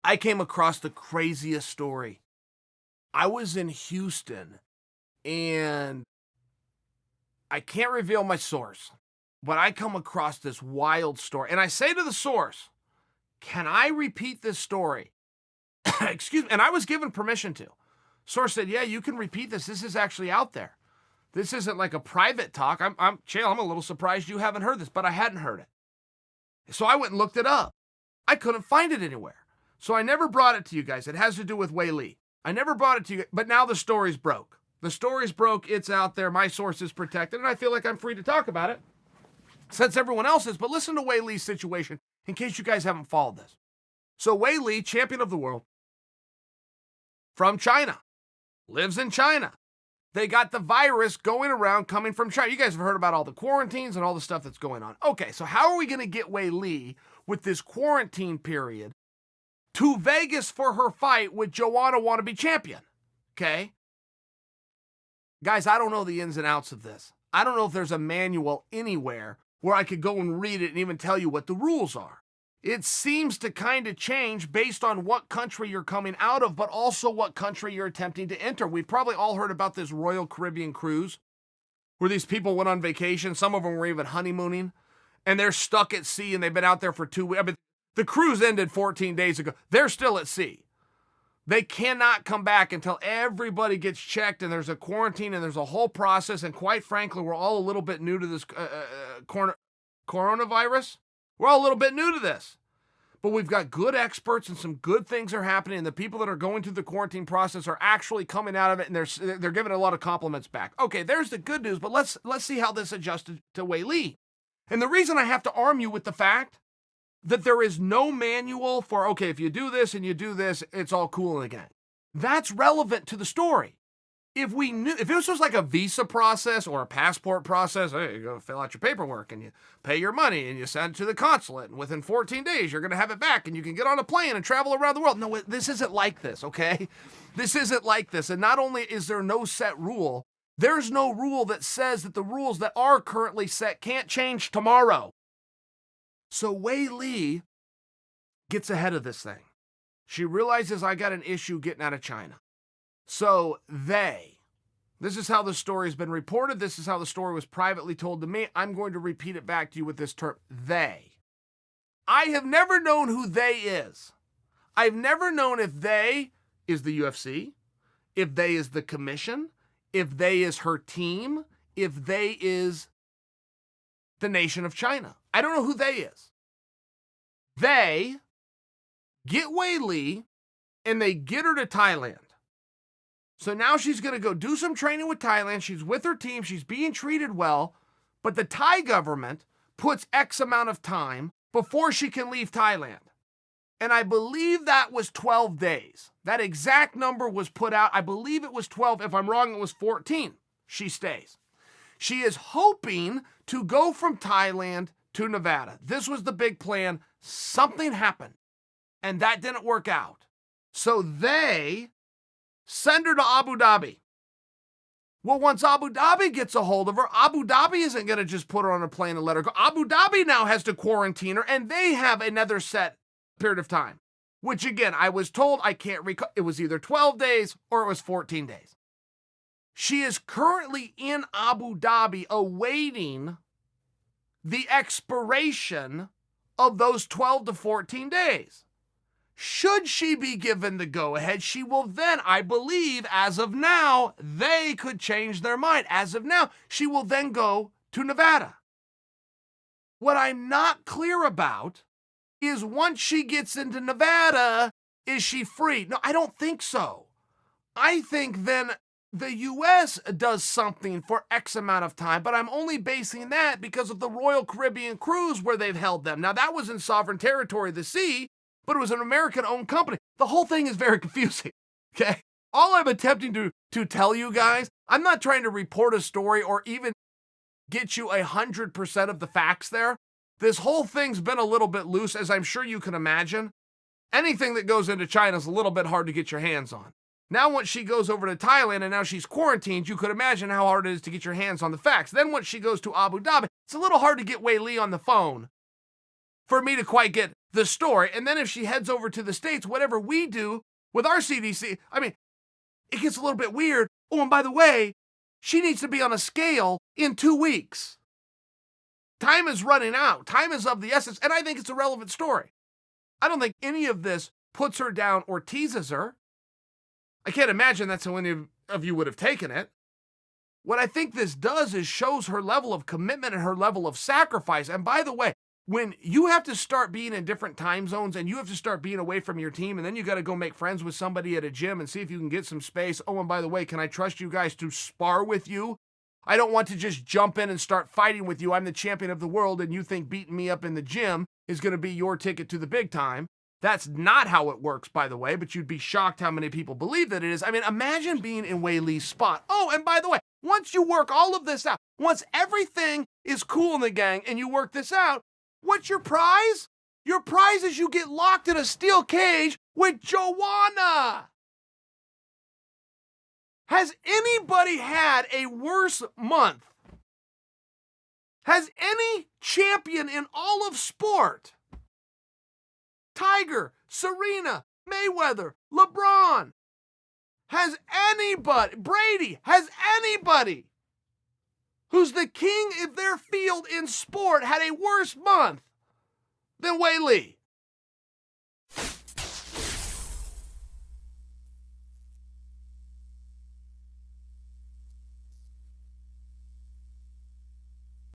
I came across the craziest story. I was in Houston, and I can't reveal my source, but I come across this wild story. And I say to the source, can I repeat this story? Excuse me. And I was given permission to. Source said, yeah, you can repeat this. This is actually out there. This isn't like a private talk. Chael, I'm a little surprised you haven't heard this, but I hadn't heard it. So I went and looked it up. I couldn't find it anywhere. So I never brought it to you guys. It has to do with Weili. I never brought it to you, but now the story's broke. The story's broke. It's out there. My source is protected, and I feel like I'm free to talk about it since everyone else is. But listen to Weili's situation in case you guys haven't followed this. So Weili, champion of the world, from China, lives in China. They got the virus going around coming from China. You guys have heard about all the quarantines and all the stuff that's going on. Okay, so how are we going to get Weili with this quarantine period to Vegas for her fight with Joanna wannabe champion? Okay? Guys, I don't know the ins and outs of this. I don't know if there's a manual anywhere where I could go and read it and even tell you what the rules are. It seems to kind of change based on what country you're coming out of, but also what country you're attempting to enter. We've probably all heard about this Royal Caribbean cruise where these people went on vacation. Some of them were even honeymooning, and they're stuck at sea, and they've been out there for 2 weeks. I mean, the cruise ended 14 days ago. They're still at sea. They cannot come back until everybody gets checked, and there's a quarantine, and there's a whole process. And quite frankly, we're all a little bit new to this coronavirus. We're all a little bit new to this. But we've got good experts, and some good things are happening. And the people that are going through the quarantine process are actually coming out of it, and they're giving a lot of compliments back. Okay, there's the good news, but let's see how this adjusted to Weili. And the reason I have to arm you with the fact that there is no manual for, okay, if you do this and you do this, it's all cool again. That's relevant to the story. If this was like a visa process or a passport process, hey, you go fill out your paperwork and you pay your money and you send it to the consulate, and within 14 days, you're going to have it back and you can get on a plane and travel around the world. No, this isn't like this, okay? This isn't like this. And not only is there no set rule, there's no rule that says that the rules that are currently set can't change tomorrow. So Weili gets ahead of this thing. She realizes I got an issue getting out of China. So this is how the story has been reported. This is how the story was privately told to me. I'm going to repeat it back to you with this term, they. I have never known who they is. I've never known if they is the UFC, if they is the commission, if they is her team, if they is the nation of China. I don't know who they is. They get Weili and they get her to Thailand. So now she's going to go do some training with Thailand. She's with her team. She's being treated well. But the Thai government puts X amount of time before she can leave Thailand. And I believe that was 12 days. That exact number was put out. I believe it was 12. If I'm wrong, it was 14. She stays. She is hoping to go from Thailand to Nevada. This was the big plan. Something happened, and that didn't work out. So they send her to Abu Dhabi. Well, once Abu Dhabi gets a hold of her, Abu Dhabi isn't going to just put her on a plane and let her go. Abu Dhabi now has to quarantine her, and they have another set period of time, which again, I was told, I can't recall. It was either 12 days or it was 14 days. She is currently in Abu Dhabi awaiting the expiration of those 12 to 14 days. Should she be given the go-ahead, she will then, I believe, as of now, they could change their mind. As of now, she will then go to Nevada. What I'm not clear about is once she gets into Nevada, is she free? No, I don't think so. I think then the U.S. does something for X amount of time, but I'm only basing that because of the Royal Caribbean cruise where they've held them. Now, that was in sovereign territory of the sea, but it was an American-owned company. The whole thing is very confusing, okay? All I'm attempting to tell you guys, I'm not trying to report a story or even get you 100% of the facts there. This whole thing's been a little bit loose, as I'm sure you can imagine. Anything that goes into China is a little bit hard to get your hands on. Now, once she goes over to Thailand and now she's quarantined, you could imagine how hard it is to get your hands on the facts. Then once she goes to Abu Dhabi, it's a little hard to get Weili on the phone for me to quite get the story. And then if she heads over to the States, whatever we do with our CDC, I mean, it gets a little bit weird. Oh, and by the way, she needs to be on a scale in 2 weeks. Time is running out. Time is of the essence. And I think it's a relevant story. I don't think any of this puts her down or teases her. I can't imagine that's how any of you would have taken it. What I think this does is shows her level of commitment and her level of sacrifice. And by the way, when you have to start being in different time zones and you have to start being away from your team, and then you got to go make friends with somebody at a gym and see if you can get some space. Oh, and by the way, can I trust you guys to spar with you? I don't want to just jump in and start fighting with you. I'm the champion of the world, and you think beating me up in the gym is going to be your ticket to the big time. That's not how it works, by the way, but you'd be shocked how many people believe that it is. I mean, imagine being in Weili's spot. Oh, and by the way, once you work all of this out, once everything is cool in the gang and you work this out, what's your prize? Your prize is you get locked in a steel cage with Joanna. Has anybody had a worse month? Has any champion in all of sport, Tiger, Serena, Mayweather, LeBron, has anybody, Brady, has anybody who's the king of their field in sport had a worse month than Weili?